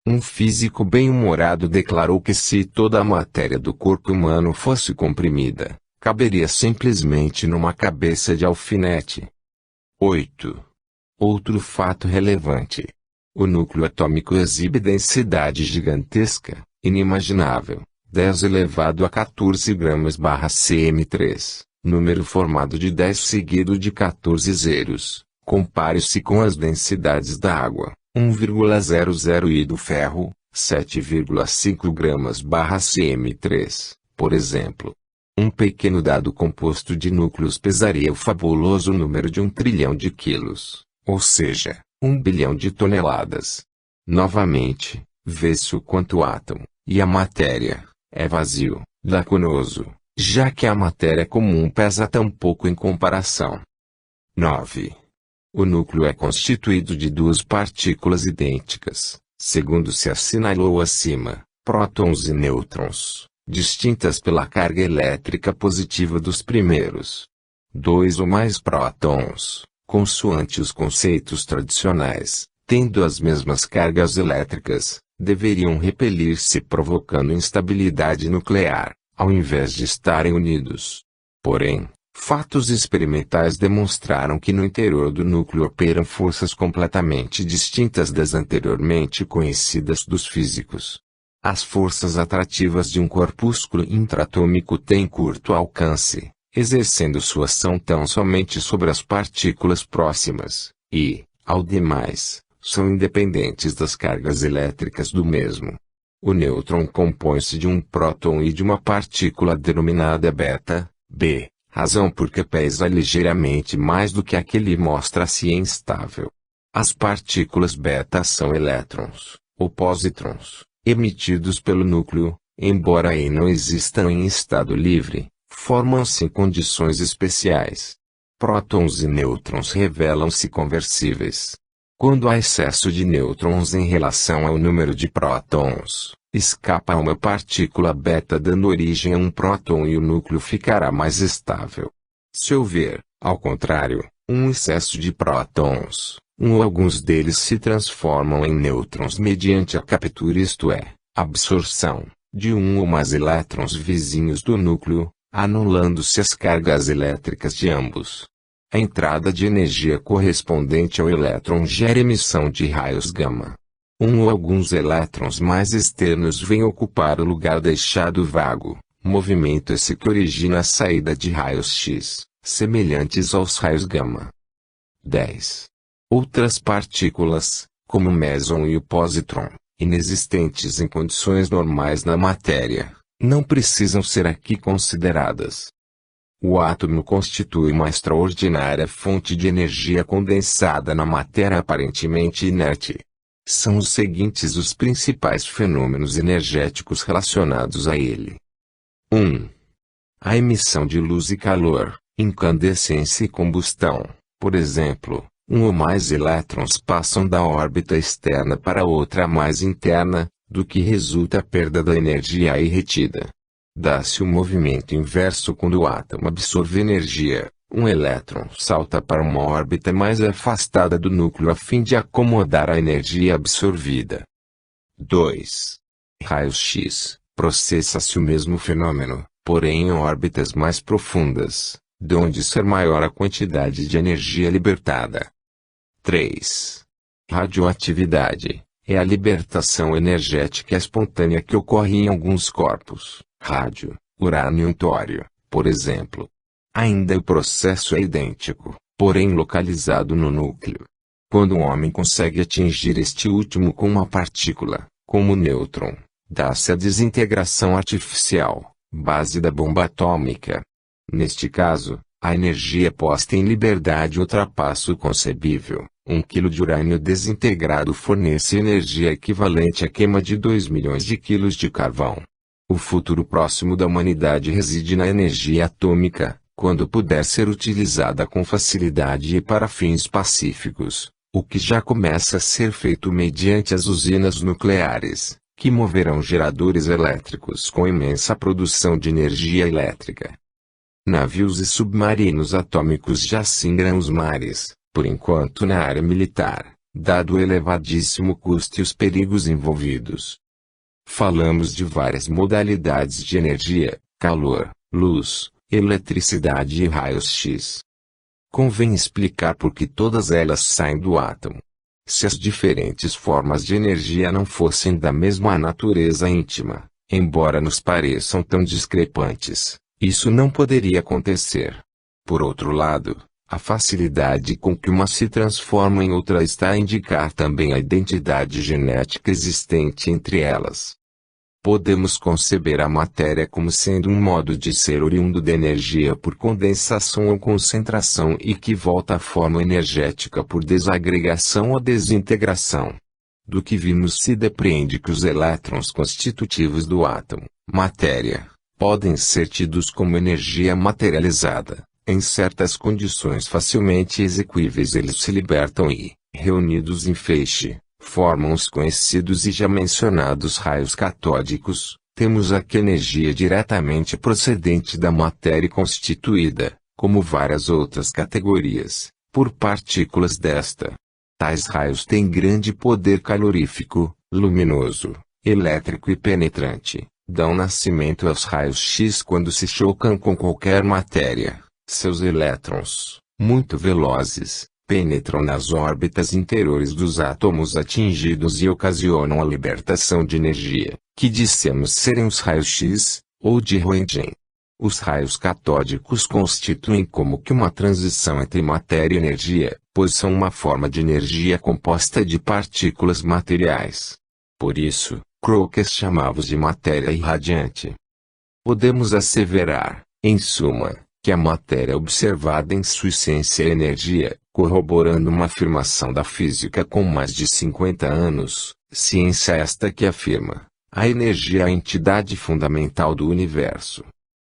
Um físico bem-humorado declarou que se toda a matéria do corpo humano fosse comprimida, caberia simplesmente numa cabeça de alfinete. 8. Outro fato relevante. O núcleo atômico exibe densidade gigantesca, inimaginável, 10 elevado a 14 gramas/cm3, número formado de 10 seguido de 14 zeros. Compare-se com as densidades da água, 1,00 e do ferro, 7,5 gramas/cm3, por exemplo. Um pequeno dado composto de núcleos pesaria o fabuloso número de 1 trilhão de quilos, ou seja, 1 bilhão de toneladas. Novamente, vê-se o quanto o átomo, e a matéria, é vazio, lacunoso, já que a matéria comum pesa tão pouco em comparação. 9. O núcleo é constituído de duas partículas idênticas, segundo se assinalou acima, prótons e nêutrons, distintas pela carga elétrica positiva dos primeiros. 2 ou mais prótons, consoante os conceitos tradicionais, tendo as mesmas cargas elétricas, deveriam repelir-se provocando instabilidade nuclear, ao invés de estarem unidos. Porém, fatos experimentais demonstraram que no interior do núcleo operam forças completamente distintas das anteriormente conhecidas dos físicos. As forças atrativas de um corpúsculo intratômico têm curto alcance, exercendo sua ação tão somente sobre as partículas próximas, e, ao demais, são independentes das cargas elétricas do mesmo. O nêutron compõe-se de um próton e de uma partícula denominada beta, B, razão porque pesa ligeiramente mais do que aquele e mostra-se instável. As partículas beta são elétrons, ou pósitrons, emitidos pelo núcleo, embora aí não existam em estado livre, formam-se em condições especiais. Prótons e nêutrons revelam-se conversíveis. Quando há excesso de nêutrons em relação ao número de prótons, escapa uma partícula beta dando origem a um próton e o núcleo ficará mais estável. Se houver, ao contrário, um excesso de prótons, ou alguns deles se transformam em nêutrons mediante a captura, isto é, absorção, de um ou mais elétrons vizinhos do núcleo, anulando-se as cargas elétricas de ambos. A entrada de energia correspondente ao elétron gera emissão de raios gama. Um ou alguns elétrons mais externos vêm ocupar o lugar deixado vago, movimento esse que origina a saída de raios X, semelhantes aos raios gama. 10. Outras partículas, como o meson e o positron, inexistentes em condições normais na matéria, não precisam ser aqui consideradas. O átomo constitui uma extraordinária fonte de energia condensada na matéria aparentemente inerte. São os seguintes os principais fenômenos energéticos relacionados a ele. 1. A emissão de luz e calor, incandescência e combustão. Por exemplo, um ou mais elétrons passam da órbita externa para outra mais interna, do que resulta a perda da energia aí retida. Dá-se o movimento inverso quando o átomo absorve energia. Um elétron salta para uma órbita mais afastada do núcleo a fim de acomodar a energia absorvida. 2. Raios X. Processa-se o mesmo fenômeno, porém em órbitas mais profundas, de onde ser maior a quantidade de energia libertada. 3. Radioatividade. É a libertação energética espontânea que ocorre em alguns corpos, rádio, urânio e tório, por exemplo. Ainda o processo é idêntico, porém localizado no núcleo. Quando um homem consegue atingir este último com uma partícula, como o nêutron, dá-se a desintegração artificial, base da bomba atômica. Neste caso, a energia posta em liberdade ultrapassa o concebível. 1 kg de urânio desintegrado fornece energia equivalente à queima de 2 milhões de quilos de carvão. O futuro próximo da humanidade reside na energia atômica, quando puder ser utilizada com facilidade e para fins pacíficos, o que já começa a ser feito mediante as usinas nucleares, que moverão geradores elétricos com imensa produção de energia elétrica. Navios e submarinos atômicos já singram os mares, por enquanto na área militar, dado o elevadíssimo custo e os perigos envolvidos. Falamos de várias modalidades de energia: calor, luz, eletricidade e raios X. Convém explicar por que todas elas saem do átomo. Se as diferentes formas de energia não fossem da mesma natureza íntima, embora nos pareçam tão discrepantes, isso não poderia acontecer. Por outro lado, a facilidade com que uma se transforma em outra está a indicar também a identidade genética existente entre elas. Podemos conceber a matéria como sendo um modo de ser oriundo da energia por condensação ou concentração e que volta à forma energética por desagregação ou desintegração. Do que vimos se depreende que os elétrons constitutivos do átomo, matéria, podem ser tidos como energia materializada. Em certas condições facilmente execuíveis eles se libertam e, reunidos em feixe, formam os conhecidos e já mencionados raios catódicos. Temos aqui energia diretamente procedente da matéria constituída, como várias outras categorias, por partículas desta. Tais raios têm grande poder calorífico, luminoso, elétrico e penetrante, dão nascimento aos raios X quando se chocam com qualquer matéria. Seus elétrons, muito velozes, penetram nas órbitas interiores dos átomos atingidos e ocasionam a libertação de energia, que dissemos serem os raios X, ou de Röntgen. Os raios catódicos constituem como que uma transição entre matéria e energia, pois são uma forma de energia composta de partículas materiais. Por isso, Crookes chamava-os de matéria irradiante. Podemos asseverar, em suma, que a matéria observada em sua essência é energia, corroborando uma afirmação da física com mais de 50 anos, ciência esta que afirma: a energia é a entidade fundamental do universo.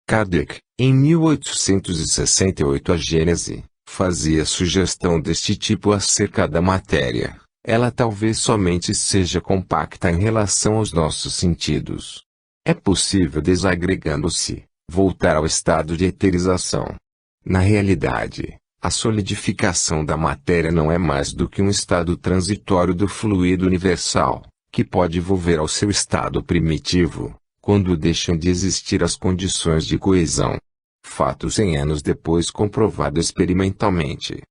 Kardec, em 1868 a Gênese, fazia sugestão deste tipo acerca da matéria. Ela talvez somente seja compacta em relação aos nossos sentidos. É possível, desagregando-se, voltar ao estado de eterização. Na realidade, a solidificação da matéria não é mais do que um estado transitório do fluido universal, que pode volver ao seu estado primitivo, quando deixam de existir as condições de coesão. Fato 100 anos depois comprovado experimentalmente.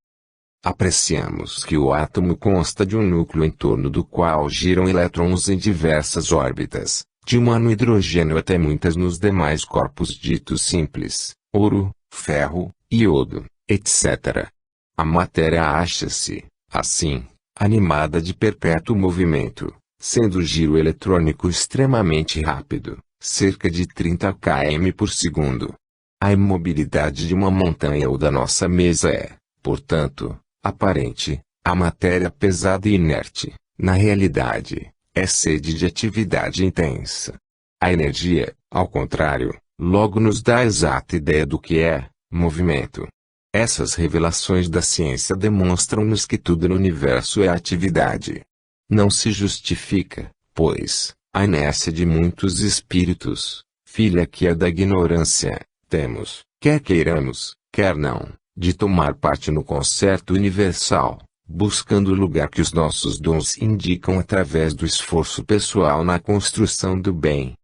Apreciamos que o átomo consta de um núcleo em torno do qual giram elétrons em diversas órbitas, de uma no hidrogênio até muitas nos demais corpos ditos simples, ouro, ferro, iodo, etc. A matéria acha-se, assim, animada de perpétuo movimento, sendo o giro eletrônico extremamente rápido, cerca de 30 km por segundo. A imobilidade de uma montanha ou da nossa mesa é, portanto, aparente. A matéria pesada e inerte, na realidade, é sede de atividade intensa. A energia, ao contrário, logo nos dá a exata ideia do que é movimento. Essas revelações da ciência demonstram-nos que tudo no universo é atividade. Não se justifica, pois, a inércia de muitos espíritos, filha que é da ignorância, temos, quer queiramos, quer não, de tomar parte no concerto universal, buscando o lugar que os nossos dons indicam através do esforço pessoal na construção do bem.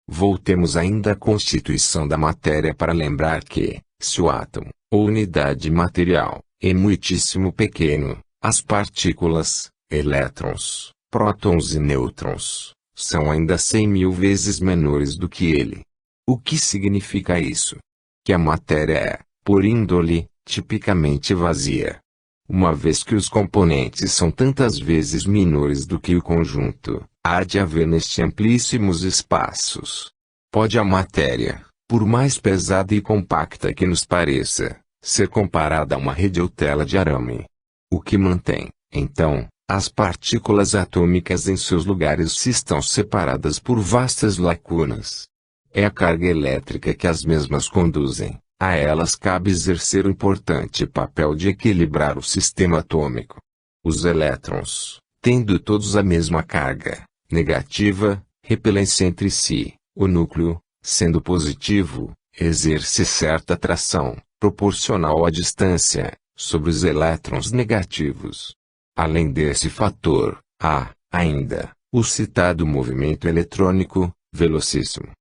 Voltemos ainda à constituição da matéria para lembrar que, se o átomo, ou unidade material, é muitíssimo pequeno, as partículas, elétrons, prótons e nêutrons, são ainda 100.000 vezes menores do que ele. O que significa isso? Que a matéria é, por índole, tipicamente vazia. Uma vez que os componentes são tantas vezes menores do que o conjunto, há de haver neste amplíssimos espaços. Pode a matéria, por mais pesada e compacta que nos pareça, ser comparada a uma rede ou tela de arame. O que mantém, então, as partículas atômicas em seus lugares se estão separadas por vastas lacunas. É a carga elétrica que as mesmas conduzem. A elas cabe exercer o importante papel de equilibrar o sistema atômico. Os elétrons, tendo todos a mesma carga negativa, repelem-se entre si. O núcleo, sendo positivo, exerce certa atração, proporcional à distância, sobre os elétrons negativos. Além desse fator, há, ainda, o citado movimento eletrônico, velocíssimo.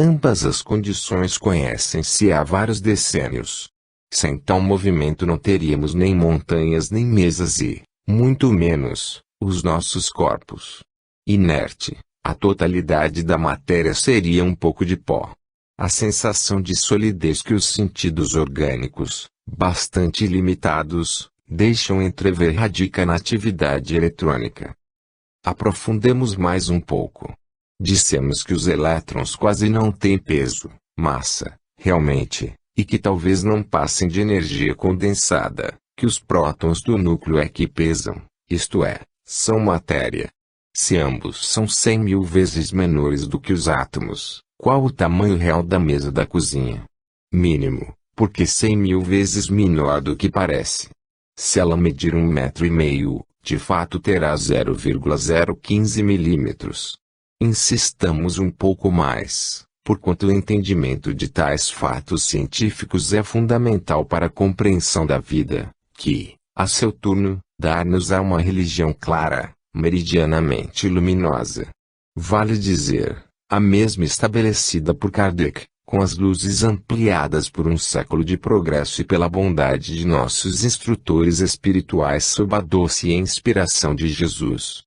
Ambas as condições conhecem-se há vários decênios. Sem tal movimento não teríamos nem montanhas nem mesas e, muito menos, os nossos corpos. Inerte, a totalidade da matéria seria um pouco de pó. A sensação de solidez que os sentidos orgânicos, bastante limitados, deixam entrever radica na atividade eletrônica. Aprofundemos mais um pouco. Dissemos que os elétrons quase não têm peso, massa, realmente, e que talvez não passem de energia condensada, que os prótons do núcleo é que pesam, isto é, são matéria. Se ambos são 100.000 vezes menores do que os átomos, qual o tamanho real da mesa da cozinha? Mínimo, porque 100.000 vezes menor do que parece. Se ela medir 1,5 m, de fato terá 0,015 milímetros. Insistamos um pouco mais, porquanto o entendimento de tais fatos científicos é fundamental para a compreensão da vida, que, a seu turno, dar-nos-á uma religião clara, meridianamente luminosa. Vale dizer, a mesma estabelecida por Kardec, com as luzes ampliadas por um século de progresso e pela bondade de nossos instrutores espirituais sob a doce inspiração de Jesus.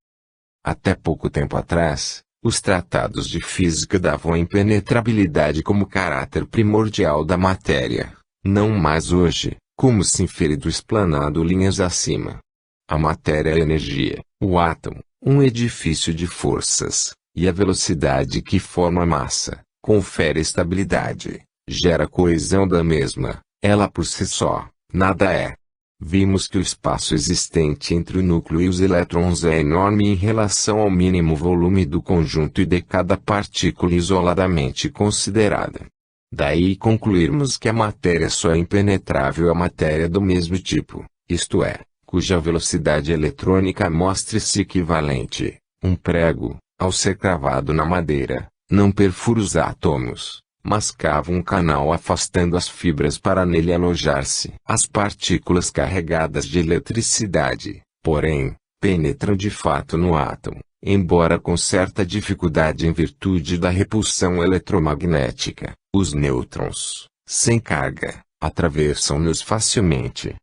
Até pouco tempo atrás, os tratados de física davam a impenetrabilidade como caráter primordial da matéria. Não mais hoje, como se inferido explanado linhas acima. A matéria é energia, o átomo, um edifício de forças, e a velocidade que forma a massa, confere estabilidade, gera coesão da mesma, ela por si só, nada é. Vimos que o espaço existente entre o núcleo e os elétrons é enorme em relação ao mínimo volume do conjunto e de cada partícula isoladamente considerada. Daí concluirmos que a matéria só é impenetrável à matéria do mesmo tipo, isto é, cuja velocidade eletrônica mostre-se equivalente, um prego, ao ser cravado na madeira, não perfura os átomos, mas cava um canal afastando as fibras para nele alojar-se. As partículas carregadas de eletricidade, porém, penetram de fato no átomo, embora com certa dificuldade em virtude da repulsão eletromagnética. Os nêutrons, sem carga, atravessam-nos facilmente.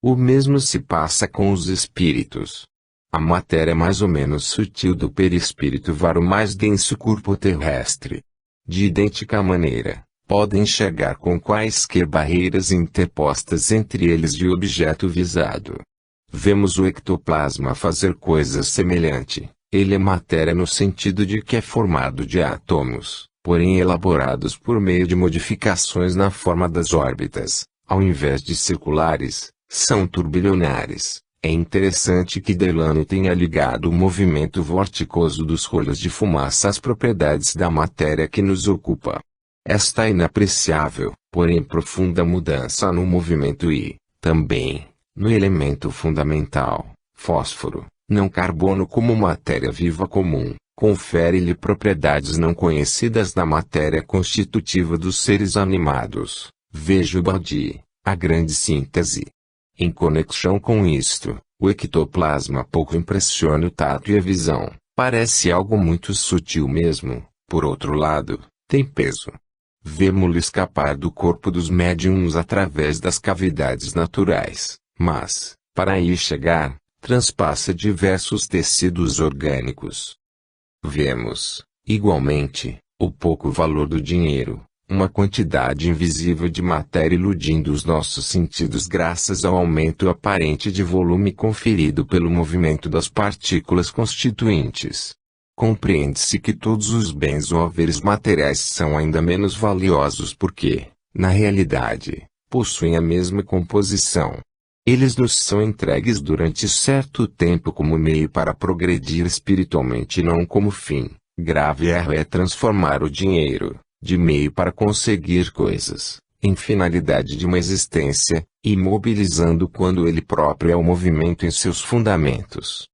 O mesmo se passa com os espíritos. A matéria mais ou menos sutil do perispírito vara o mais denso corpo terrestre. De idêntica maneira, podem enxergar com quaisquer barreiras interpostas entre eles e o objeto visado. Vemos o ectoplasma fazer coisa semelhante. Ele é matéria no sentido de que é formado de átomos, porém elaborados por meio de modificações na forma das órbitas, ao invés de circulares, são turbilionares. É interessante que Delano tenha ligado o movimento vorticoso dos rolos de fumaça às propriedades da matéria que nos ocupa. Esta inapreciável, porém profunda mudança no movimento e, também, no elemento fundamental, fósforo, não carbono como matéria viva comum, confere-lhe propriedades não conhecidas da matéria constitutiva dos seres animados. Veja o Badi, a grande síntese. Em conexão com isto, o ectoplasma pouco impressiona o tato e a visão, parece algo muito sutil mesmo, por outro lado, tem peso. Vemo-lo escapar do corpo dos médiums através das cavidades naturais, mas, para aí chegar, transpassa diversos tecidos orgânicos. Vemos, igualmente, o pouco valor do dinheiro, uma quantidade invisível de matéria iludindo os nossos sentidos graças ao aumento aparente de volume conferido pelo movimento das partículas constituintes. Compreende-se que todos os bens ou haveres materiais são ainda menos valiosos porque, na realidade, possuem a mesma composição. Eles nos são entregues durante certo tempo como meio para progredir espiritualmente e não como fim. Grave erro é transformar o dinheiro, de meio para conseguir coisas, em finalidade de uma existência, imobilizando quando ele próprio é o movimento em seus fundamentos.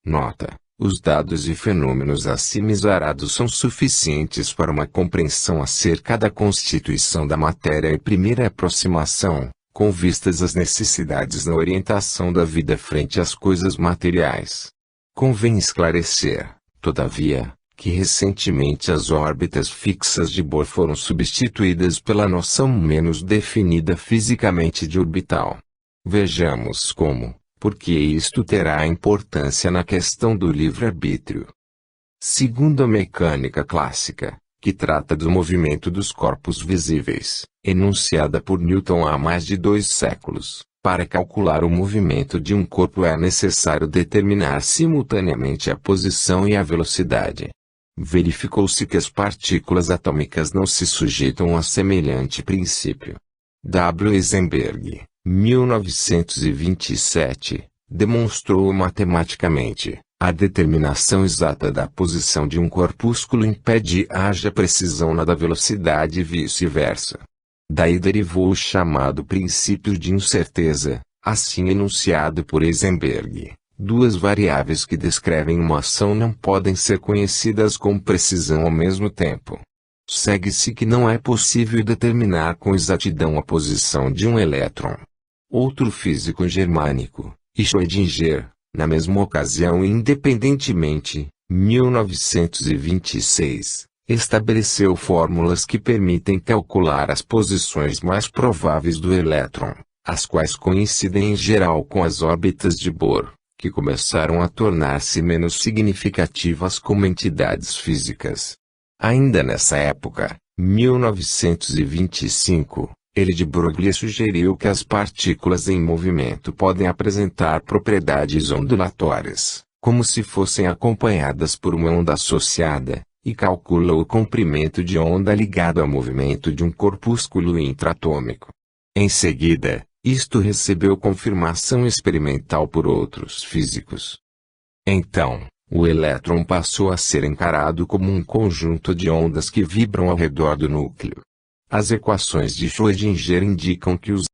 Nota: os dados e fenômenos acima exarados são suficientes para uma compreensão acerca da constituição da matéria e primeira aproximação, com vistas às necessidades na orientação da vida frente às coisas materiais. Convém esclarecer, todavia, que recentemente as órbitas fixas de Bohr foram substituídas pela noção menos definida fisicamente de orbital. Vejamos como, porque isto terá importância na questão do livre-arbítrio. Segundo a mecânica clássica, que trata do movimento dos corpos visíveis, enunciada por Newton há mais de 2 séculos, para calcular o movimento de um corpo é necessário determinar simultaneamente a posição e a velocidade. Verificou-se que as partículas atômicas não se sujeitam a semelhante princípio. W. Eisenberg, 1927, demonstrou matematicamente, a determinação exata da posição de um corpúsculo impede haja precisão na da velocidade e vice-versa. Daí derivou o chamado princípio de incerteza, assim enunciado por Eisenberg. Duas variáveis que descrevem uma ação não podem ser conhecidas com precisão ao mesmo tempo. Segue-se que não é possível determinar com exatidão a posição de um elétron. Outro físico germânico, Schrödinger, na mesma ocasião e independentemente, 1926, estabeleceu fórmulas que permitem calcular as posições mais prováveis do elétron, as quais coincidem em geral com as órbitas de Bohr, que começaram a tornar-se menos significativas como entidades físicas. Ainda nessa época, 1925, Ele de Broglie sugeriu que as partículas em movimento podem apresentar propriedades ondulatórias, como se fossem acompanhadas por uma onda associada, e calculou o comprimento de onda ligado ao movimento de um corpúsculo intratômico. Em seguida, isto recebeu confirmação experimental por outros físicos. Então, o elétron passou a ser encarado como um conjunto de ondas que vibram ao redor do núcleo. As equações de Schrödinger indicam que os